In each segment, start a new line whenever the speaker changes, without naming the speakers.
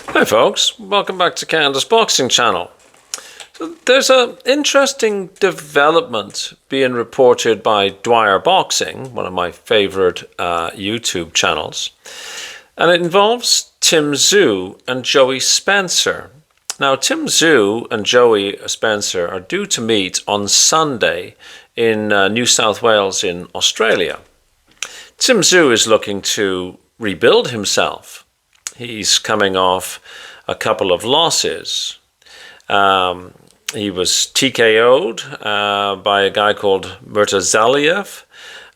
Hi folks, welcome back to Canada's Boxing Channel. So there's an interesting development being reported by Dwyer Boxing, one of my favourite YouTube channels, and it involves Tim Tszyu and Joey Spencer. Now Tim Tszyu and Joey Spencer are due to meet on Sunday in New South Wales in Australia. Tim Tszyu is looking to rebuild himself. He's coming off a couple of losses. He was TKO'd by a guy called Murtazaliev.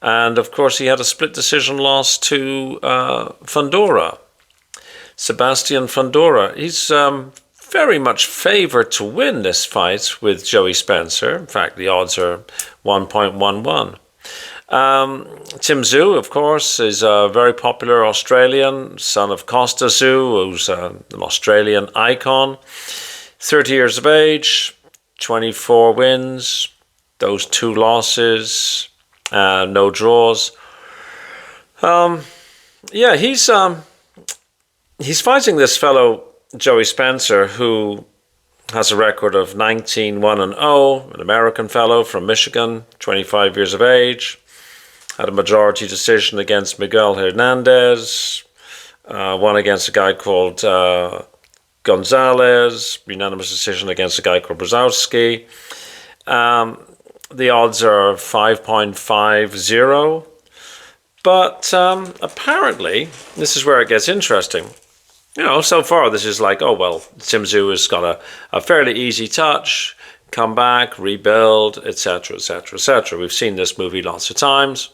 And of course, he had a split decision loss to Fundora, Sebastian Fundora. He's very much favored to win this fight with Joey Spencer. In fact, the odds are 1.11. Tim Tszyu, of course, is a very popular Australian, son of Costa Tszyu, who's an Australian icon. 30 years of age, 24 wins, those 2 losses, no draws. He's fighting this fellow, Joey Spencer, who has a record of 19-1-0, an American fellow from Michigan, 25 years of age. Had a majority decision against Miguel Hernandez, one against a guy called Gonzalez, unanimous decision against a guy called Brzezowski. The odds are 5.50, but apparently, this is where it gets interesting. You know, so far this is like, oh well, Tim Tszyu has got a fairly easy touch, come back, rebuild, etc., etc., etc. We've seen this movie lots of times.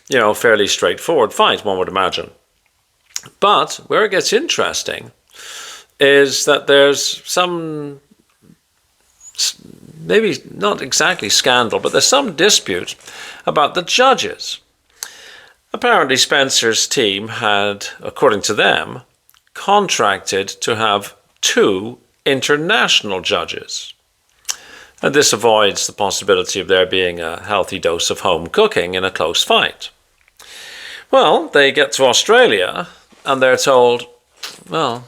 You know, fairly straightforward fight, one would imagine. But where it gets interesting is that there's some, maybe not exactly scandal, but there's some dispute about the judges. Apparently Spencer's team had, according to them, contracted to have 2 international judges. And this avoids the possibility of there being a healthy dose of home cooking in a close fight. Well, they get to Australia and they're told, well,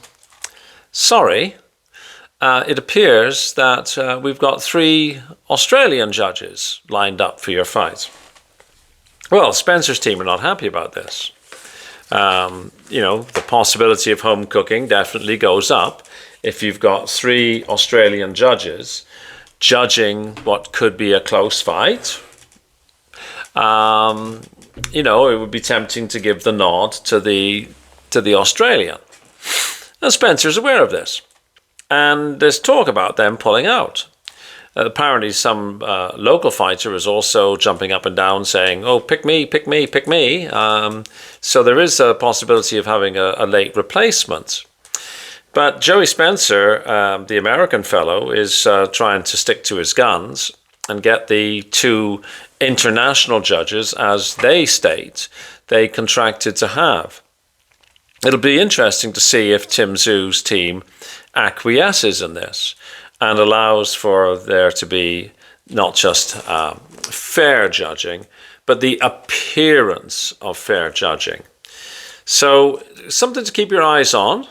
sorry, it appears that we've got 3 Australian judges lined up for your fight. Well, Spencer's team are not happy about this. The possibility of home cooking definitely goes up if you've got 3 Australian judges judging what could be a close fight. It would be tempting to give the nod to the Australian. And Spencer's aware of this. And there's talk about them pulling out. Apparently some local fighter is also jumping up and down saying, oh, pick me, pick me, pick me. So there is a possibility of having a late replacement. But Joey Spencer, the American fellow, is trying to stick to his guns and get the 2 international judges, as they state, they contracted to have. It'll be interesting to see if Tim Tszyu's team acquiesces in this and allows for there to be not just fair judging, but the appearance of fair judging. So something to keep your eyes on.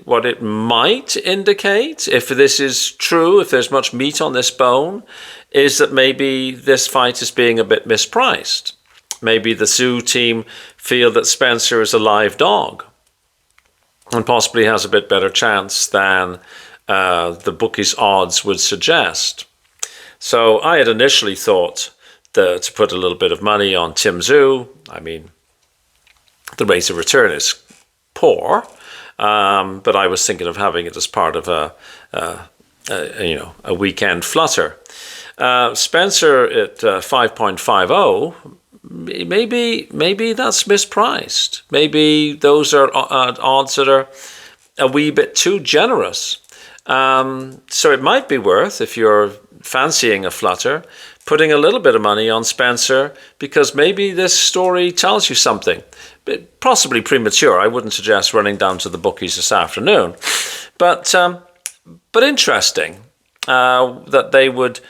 What it might indicate, if this is true, if there's much meat on this bone, is that maybe this fight is being a bit mispriced. Maybe the Tszyu team feel that Spencer is a live dog and possibly has a bit better chance than the bookies' odds would suggest. So I had initially thought to put a little bit of money on Tim Tszyu. I mean, the rate of return is poor. But I was thinking of having it as part of a weekend flutter. Spencer at 5.50, maybe that's mispriced. Maybe those are odds that are a wee bit too generous. So it might be worth, if you're fancying a flutter, putting a little bit of money on Spencer, because maybe this story tells you something. Possibly premature. I wouldn't suggest running down to the bookies this afternoon. But interesting that they would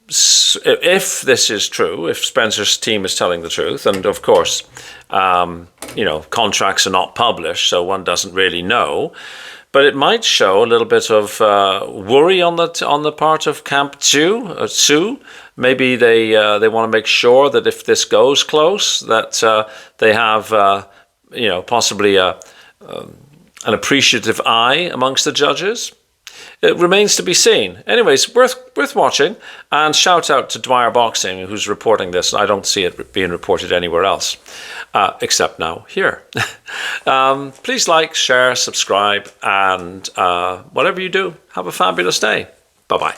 if this is true, if Spencer's team is telling the truth, and of course, contracts are not published, so one doesn't really know, but it might show a little bit of worry on the part of Camp Tszyu. Maybe they want to make sure that if this goes close, that they have possibly an appreciative eye amongst the judges. It remains to be seen. Anyways, worth watching. And shout out to Dwyer Boxing, who's reporting this. I don't see it being reported anywhere else, except now here. Please like, share, subscribe, and whatever you do, have a fabulous day. Bye-bye.